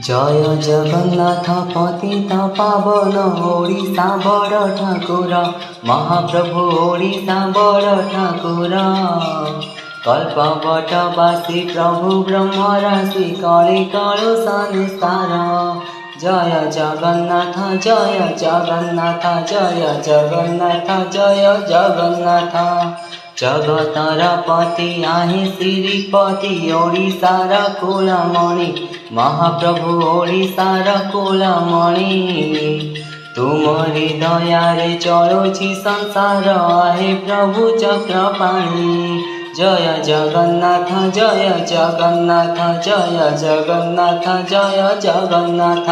जय जगन्नाथ पतित पावन ओडिशा बड़ ठाकुर महाप्रभु ओडिशा बड़ ठाकुर कल्पवटवासी प्रभु ब्रह्मराशि कଳି कळु संसार जय जगन्नाथ जय जगन्नाथ जय जगन्नाथ जय जगन्नाथ जगतर पति आहे श्रीपति ओडिशार कुलमणि महाप्रभु ओडिशार कुलमणि तुमरी दयारे चलुछि संसार आहे प्रभु चक्रपाणि जय जगन्नाथ जय जगन्नाथ जय जगन्नाथ जय जगन्नाथ।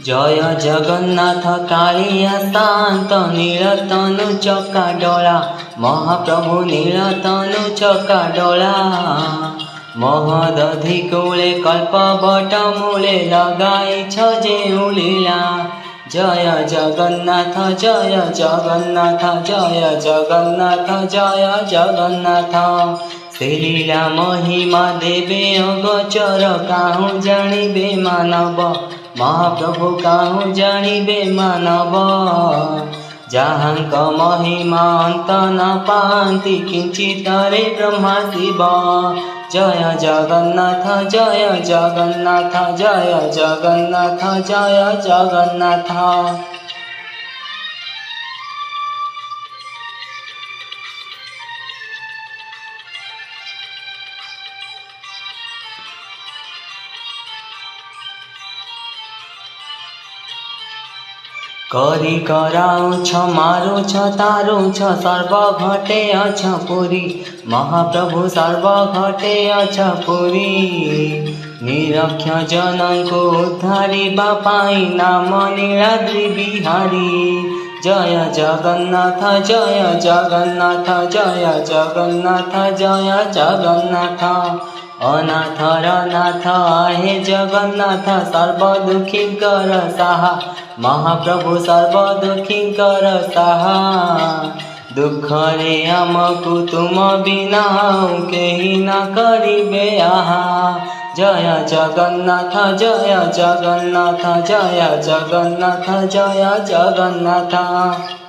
जय जगन्नाथ कालिया शांत नीलतनु चक्का डोला महाप्रभु नीलतनु चक्का डोला महदधि कूले कल्पवट मूले लगाई जेउ लीला जय जगन्नाथ जय जगन्नाथ जय जगन्नाथ जय जगन्नाथ श्रीलीला महिमा देवे अगोचर काहू जानिबे मानव महाप्रभु काहू जानिबे मानव जहाँक महिमा अंत न पाती किंचित रे ब्रह्मा शिव जय जगन्नाथ जय जगन्नाथ जय जगन्नाथ जय जगन्नाथ। करी कराऊ छ मारू छ तारू छ सर्व घटे अछ पुरी महाप्रभु सर्व घटे अछ पुरी निरक्ष जनन को उद्धारी बापाई नाम नीलाद्रि बिहारी जय जगन्नाथ जय जगन्नाथ जय जगन्नाथ जय जगन्नाथ। अनाथर नाथ आहे जगन्नाथ सर्व दुखी कर साहा महाप्रभु सर्व दुखी कर साहा दुख रे आमकु तुम बिना केही न करिबे आहा जय जगन्नाथ जय जगन्नाथ जय जगन्नाथ जय जगन्नाथ।